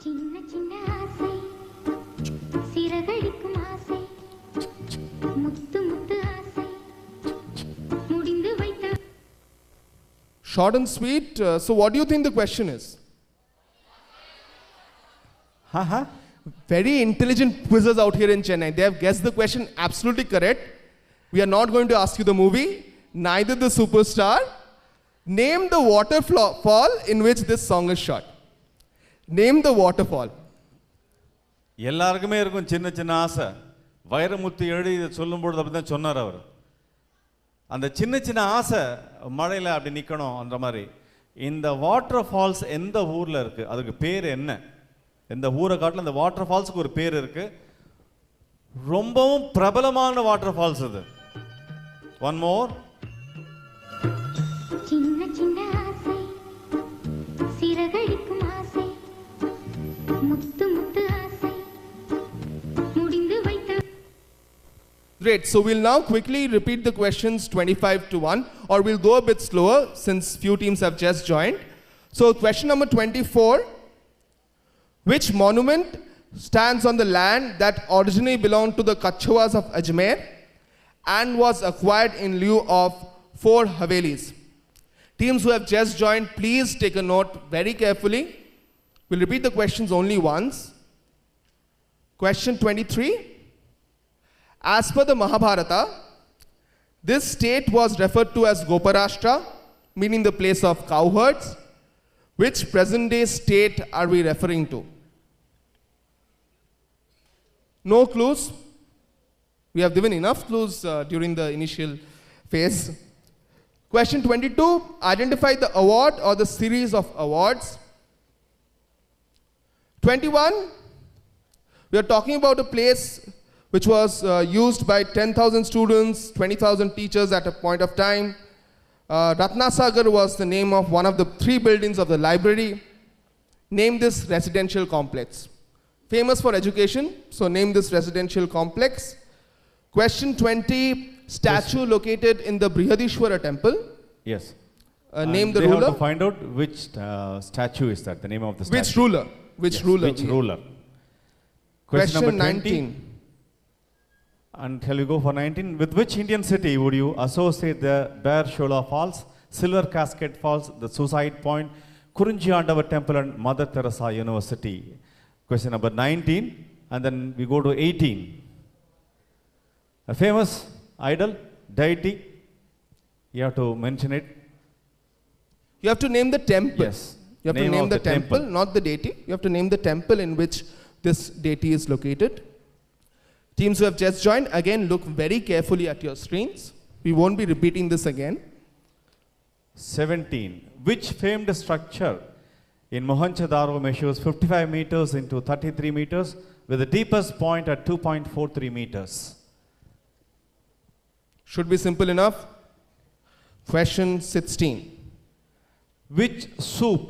சின்ன சின்ன ஆசை சிறகடிக்கும் ஆசை முத்து முத்து ஆசை முடிந்து வைத்த. Short and sweet. So what do you think the question is? Very intelligent quizzes out here in Chennai. They have guessed the question absolutely correct. We are not going to ask you the movie, neither the superstar. Name the waterfall in which this song is shot. Name the waterfall. எல்லாருக்குமே இருக்கும் சின்ன சின்ன ஆசை. வைரமுத்து எழுதி இதை சொல்லும்போது அப்படி தான் சொன்னார் அவர். அந்த சின்ன சின்ன ஆசை மழையில் அப்படி நிற்கணும் அந்த மாதிரி. இந்த வாட்டர் ஃபால்ஸ் எந்த ஊரில் இருக்குது, அதுக்கு பேர் என்ன? எந்த ஊரை காட்டில் இந்த வாட்டர் ஃபால்ஸுக்கு ஒரு பேர் இருக்குது. ரொம்பவும் பிரபலமான வாட்டர் ஃபால்ஸ் அது. One more. சின்ன சின்ன ஆசை சிறகடிக்கும் ஆசை முத்து முத்து ஆசை முடிந்து வைத்த. Great. So we'll now quickly repeat the questions 25 to 1, or we'll go a bit slower since few teams have just joined. So question number 24. Which monument stands on the land that originally belonged to the Kachhuas of Ajmer and was acquired in lieu of 4 Havelis? Teams who have just joined, please take a note very carefully. We'll repeat the questions only once. Question 23. As per the Mahabharata, this state was referred to as Goparashtra, meaning the place of cowherds. Which present day state are we referring to? No clues. We have given enough clues during the initial phase. Question 22. Identify the award or the series of awards. 21. We are talking about a place which was used by 10,000 students, 20,000 teachers at a point of time. Ratnasagar was the name of one of the 3 buildings of the library. Name this residential complex. Famous for education, so name this residential complex. Question 20. Statue located in the Brihadishwara temple. Yes. Name the they ruler. have to find out which statue is that, the name of the statue. Which ruler? Which Yes, ruler? Which ruler? Question number 19. And shall we go for 19? With which Indian city would you associate the Bear Shola Falls, Silver Cascade Falls, the Suicide Point, Kurunji Andava Temple and Mother Teresa University? Question number 19. And then we go to 18. A famous idol, deity. You have to mention it. You have to name the temple. Yes. You have to name the temple, not the deity. You have to name the temple in which this deity is located. Teams who have just joined, again look very carefully at your screens. We won't be repeating this again. 17. Which famed structure in Mohenjo-daro measures 55 meters into 33 meters with the deepest point at 2.43 meters? Should be simple enough. Question 16. Which soup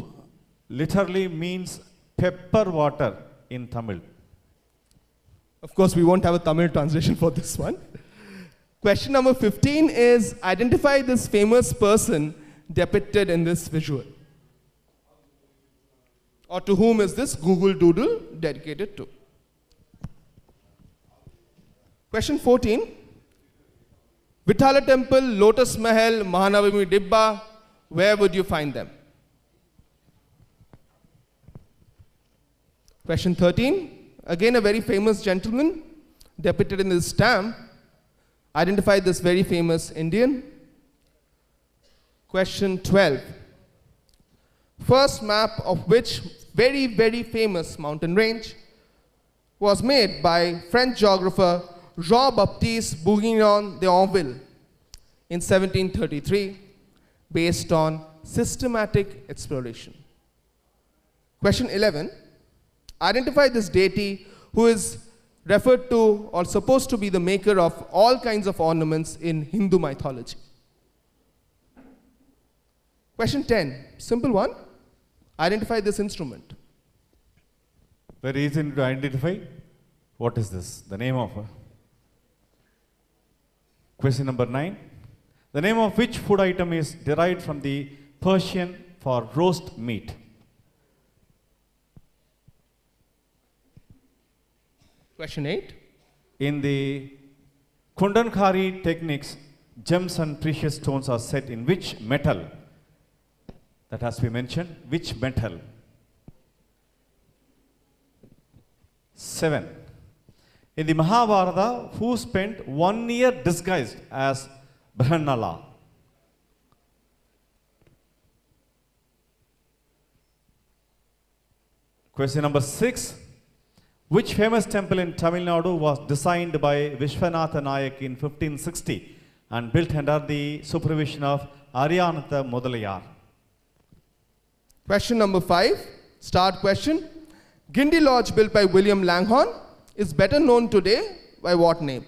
literally means pepper water in Tamil? Of course, we won't have a Tamil translation for this one. Question number 15 is identify this famous person depicted in this visual. Or to whom is this Google Doodle dedicated to? Question 14. Vithala Temple, Lotus Mahal, Mahanavami Dibba, where would you find them? Question 13. Again, a very famous gentleman depicted in this stamp. Identify this very famous Indian. Question 12. First map of which very, very famous mountain range was made by French geographer Jean-Baptiste Bourguignon d'Anville in 1733 based on systematic exploration. Question 11. Identify this deity who is referred to or supposed to be the maker of all kinds of ornaments in Hindu mythology. Question 10. Simple one. Identify this instrument. Very easy to identify. What is this? The name of a. Question number 9. The name of which food item is derived from the Persian for roast meat? Question 8. In the Kundankari techniques, gems and precious stones are set in which metal? That has to be mentioned. Which metal? 7. In the Mahabharata, who spent 1 year disguised as Brahmanala? Question number 6. Which famous temple in Tamil Nadu was designed by Vishwanatha Nayak in 1560 and built under the supervision of Aryanatha Mudalayar? Question number 5. Start question. Gindi Lodge, built by William Langhorne, is better known today by what name?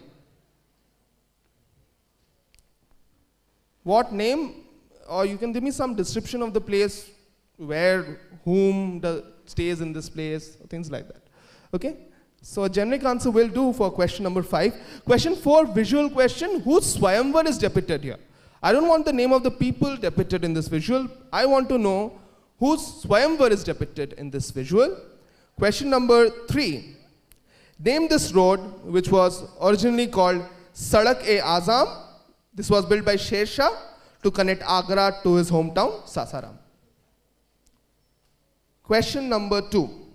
What name? Or you can give me some description of the place, where, whom stays in this place, things like that. Okay? So a generic answer will do for question number 5. Question 4, visual question. Whose Swayamvar is depicted here? I don't want the name of the people depicted in this visual. I want to know whose Swayamvar is depicted in this visual. Question number 3. Name this road which was originally called Sadak-e-Azam. This was built by Sher Shah to connect Agra to his hometown, Sasaram. Question number 2.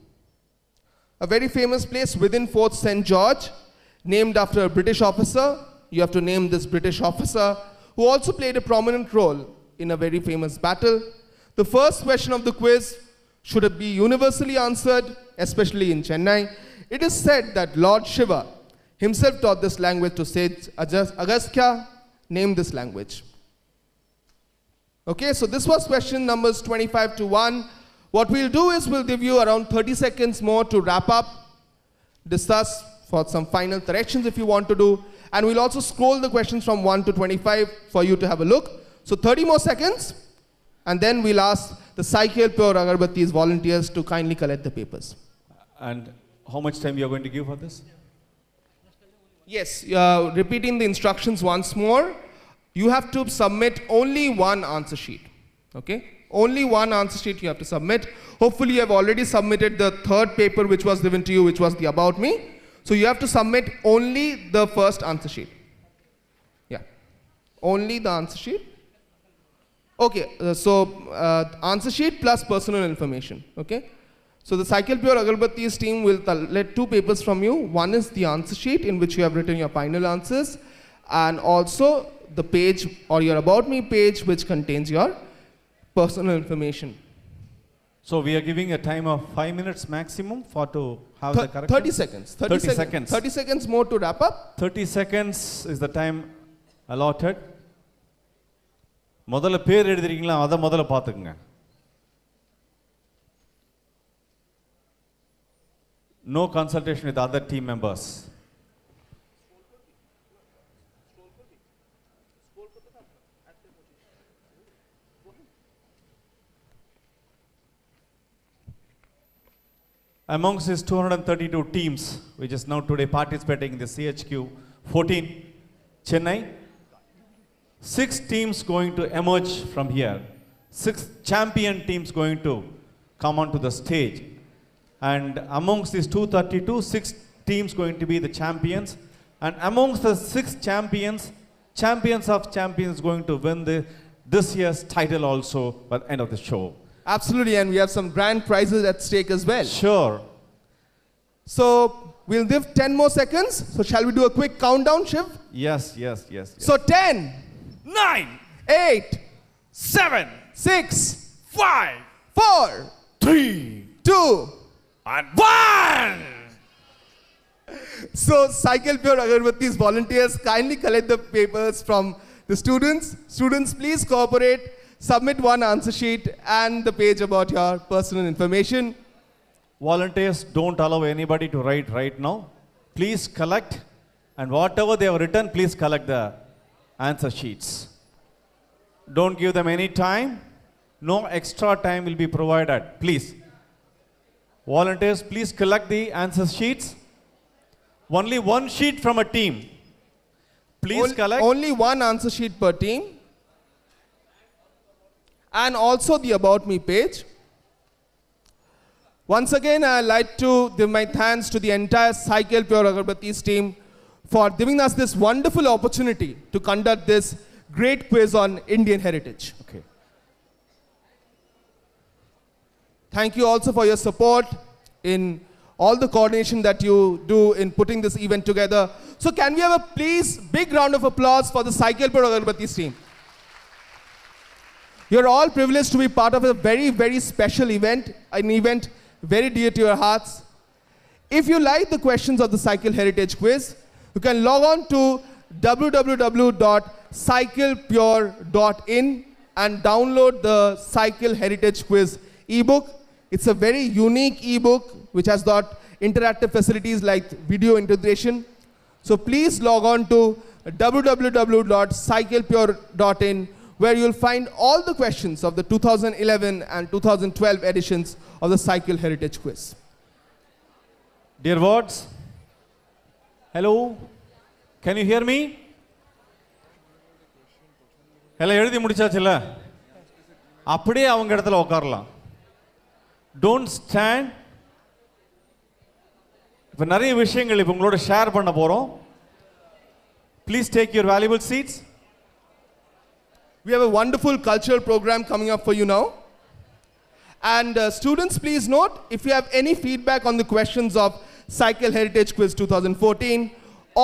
A very famous place within Fort St. George, named after a British officer. You have to name this British officer, who also played a prominent role in a very famous battle. The first question of the quiz should it be universally answered, especially in Chennai. It is said that Lord Shiva himself taught this language to sage Agastya. Name this language. Okay, so this was question numbers 25 to 1. What we'll do is we'll give you around 30 seconds more to wrap up, discuss for some final corrections if you want to do, and we'll also scroll the questions from 1 to 25 for you to have a look. So 30 more seconds, and then we'll ask the Cycle Pure Agarbati's volunteers to kindly collect the papers. And how much time you are going to give for this? Yes, repeating the instructions once more, you have to submit only one answer sheet, okay? Only one answer sheet you have to submit. Hopefully you have already submitted the third paper which was given to you, which was the About Me. So you have to submit only the first answer sheet. Yeah, only the answer sheet. Okay, answer sheet plus personal information, okay? So the Cycle Pure Agarbati's team will let 2 papers from you. One is the answer sheet in which you have written your final answers, and also the page or your About Me page which contains your personal information. So we are giving a time of 5 minutes maximum for to have the correction? 30 seconds. 30 seconds. 30 seconds more to wrap up. 30 seconds is the time allotted. முதல்ல பேர் எழுதிருக்கீங்களா அதை முதல்ல பார்த்துக்குங்க. No consultation with other team members. Amongst these 232 teams, which is now today participating in the CHQ 14 Chennai, 6 teams going to emerge from here. 6 champion teams going to come onto the stage. And amongst these 232, 6 teams going to be the champions. And amongst the 6 champions, champions of champions going to win this year's title also by the end of the show. Absolutely, and we have some grand prizes at stake as well. Sure. So we'll give 10 more seconds. So shall we do a quick countdown, Shiv? Yes. So 10, 9, 8, 7, 6, 5, 4, 3, 2. and 1! So Cycle Pure Agarbati's volunteers kindly collect the papers from the students. Students, please cooperate. Submit one answer sheet and the page about your personal information. Volunteers, don't allow anybody to write right now. Please collect, and whatever they have written, please collect the answer sheets. Don't give them any time. No extra time will be provided. Please. Volunteers, please collect the answer sheets. Only one sheet from a team. Please collect. Only one answer sheet per team. And also the About Me page. Once again, I'd like to give my thanks to the entire Cycle Pure Agarbati's team for giving us this wonderful opportunity to conduct this great quiz on Indian heritage. Okay. Thank you also for your support in all the coordination that you do in putting this event together. So can we have a please big round of applause for the Cycle Pure Agarbati's team. You're all privileged to be part of a very, very special event, an event very dear to your hearts. If you like the questions of the Cycle Heritage Quiz, you can log on to www.cyclepure.in and download the Cycle Heritage Quiz ebook. It's a very unique ebook which has got interactive facilities like video integration. So please log on to www.cyclepure.in where you'll find all the questions of the 2011 and 2012 editions of the Cycle Heritage Quiz. Dear wards, hello, can you hear me? எல்லாம் எழுதி முடிச்சாச்சுல்ல அப்படியே அவங்க இடத்துல உட்காரலாம். Don't stand. இப்போ நிறைய விஷயங்கள் இப்போ உங்களோட ஷேர் பண்ண போறோம். Please take your valuable seats. We have a wonderful cultural program coming up for you now. And students, please note, if you have any feedback on the questions of Cycle Heritage Quiz 2014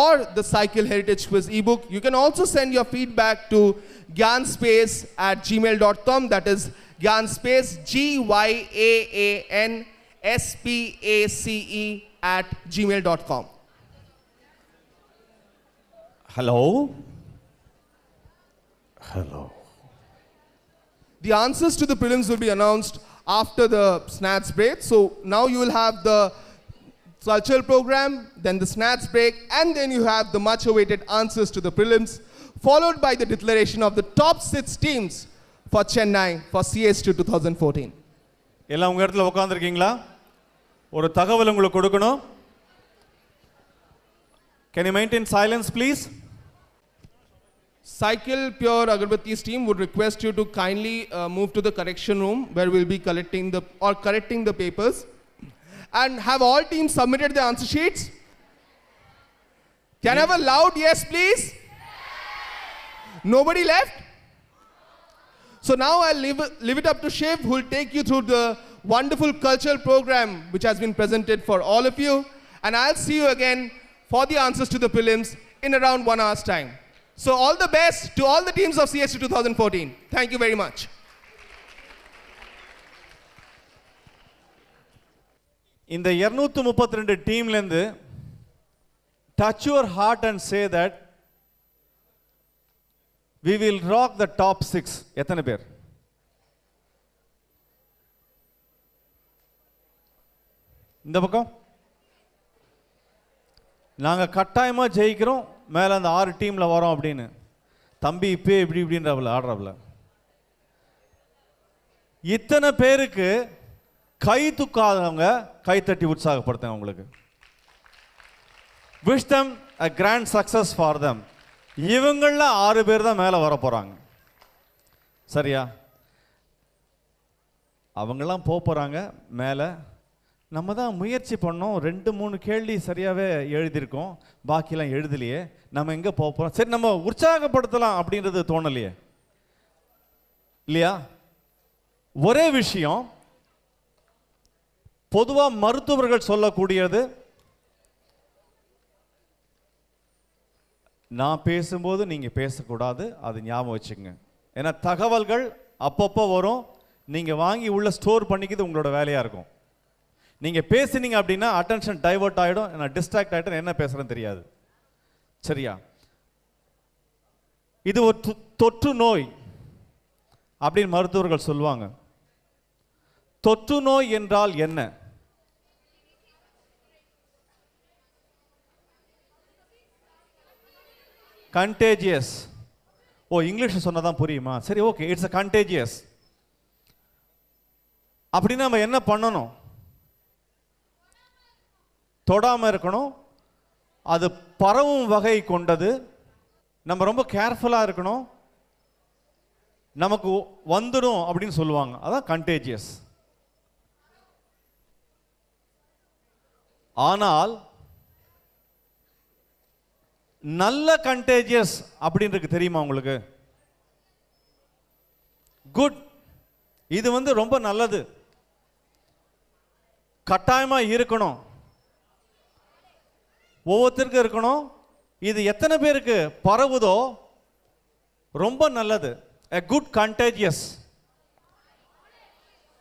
or the Cycle Heritage Quiz ebook, you can also send your feedback to gyanspace@gmail.com. That is Gyanspace, GYANSPACE@gmail.com. Hello. Hello. The answers to the prelims will be announced after the snacks break. So now you will have the cultural program, then the snacks break, and then you have the much awaited answers to the prelims, followed by the declaration of the top 6 teams for Chennai for CS2 2014. எல்லாம் உங்க இடத்துல உட்கார்ந்திருக்கீங்களா? ஒரு தகவல் உங்களுக்கு கொடுக்கணும். Can you maintain silence please? Cycle Pure Agarbati's team would request you to kindly move to the correction room where we'll be correcting the papers. And have all teams submitted their answer sheets? Can I have a loud yes please? Nobody left? So now I'll leave it up to Shiv, who will take you through the wonderful cultural program which has been presented for all of you. And I'll see you again for the answers to the prelims in around 1 hour's time. So all the best to all the teams of CS2 2014. Thank you very much. இந்த 232 டீம்ல இருந்து touch your heart and say that we will rock the top 6. எத்தனை பேர்? இந்த பக்கம் நாங்க கட்டாயமா ஜெயிக்கிறோம், மேல அந்த 6 டீம்ல வரோம் அப்படின்னு. தம்பி இப்போ இப்படி இப்படின்றவள ஆடுறவள இத்தனை பேருக்கு கை தூக்காதவங்க கை தட்டி உற்சாகப்படுத்துங்க உங்களுக்கு. Wish them a grand success for them. இவங்கள 6 பேர் தான் மேலே வர போறாங்க. சரியா? அவங்கெல்லாம் போறாங்க மேலே. நம்ம தான் முயற்சி பண்ணோம், 2-3 கேள்வி சரியாவே எழுதியிருக்கோம், பாக்கியெல்லாம் எழுதலையே, நம்ம எங்கே போகிறோம்? சரி நம்ம உற்சாகப்படுத்தலாம் அப்படின்றது தோணலையே இல்லையா? ஒரே விஷயம் பொதுவாக மருத்துவர்கள் சொல்லக்கூடியது, நான் பேசும்போது நீங்கள் பேசக்கூடாது, அது ஞாபகம் வச்சுக்கோங்க. ஏன்னா தகவல்கள் அப்பப்போ வரும், நீங்கள் வாங்கி உள்ள ஸ்டோர் பண்ணிக்கிறது உங்களோட வேலையாக இருக்கும். நீங்கள் பேசுனீங்க அப்படின்னா அட்டென்ஷன் டைவர்ட் ஆகிடும், நான் டிஸ்ட்ராக்ட் ஆகிட்டேன், என்ன பேசுகிறேன்னு தெரியாது. சரியா? இது ஒரு தொற்று நோய் அப்படின்னு மருத்துவர்கள் சொல்லுவாங்க. தொற்று நோய் என்றால் என்ன? கண்டேஜியஸ். ஓ, இங்கிலீஷ் சொன்னதான் புரியுமா? சரி, ஓகே, இட்ஸ் அ கண்டேஜியஸ். அப்படின்னா நம்ம என்ன பண்ணணும்? தொடாமல் இருக்கணும், அது பரவும் வகை கொண்டது, நம்ம ரொம்ப கேர்ஃபுல்லாக இருக்கணும், நமக்கு வந்துடும் அப்படின்னு சொல்லுவாங்க, அதான் கண்டேஜியஸ். ஆனால் நல்ல கண்டேஜியஸ் அப்படின்றது தெரியுமா உங்களுக்கு? குட், இது வந்து ரொம்ப நல்லது, கட்டாயமா இருக்கணும், ஒவ்வொருத்தருக்கும் இருக்கணும். இது எத்தனை பேருக்கு பரவுதோ ரொம்ப நல்லது. A good contagious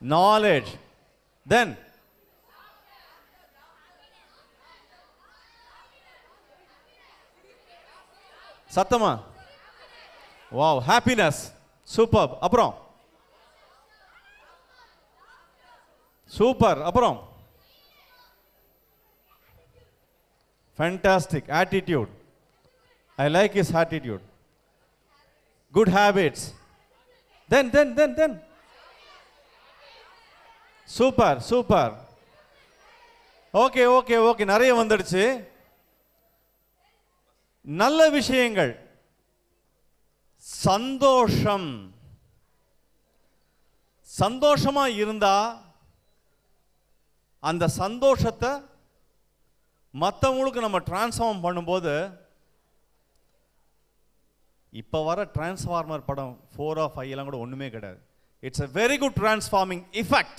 knowledge. Then சத்தமா, வாவ், happiness, superb. அப்புறம் சூப்பர். அப்புறம் fantastic. Attitude, I like his attitude. Good habits. Then super super. Okay okay okay, நிறைய வந்துடுச்சு. நல்ல விஷயங்கள், சந்தோஷம். சந்தோஷமா இருந்தா அந்த சந்தோஷத்தை மற்றவங்களுக்கு நம்ம டிரான்ஸ்ஃபார்ம் பண்ணும்போது, இப்போ வர டிரான்ஸ்ஃபார்மர் படம் 4 or 5 எல்லாம் கூட ஒன்றுமே கிடையாது. It's a very good transforming effect.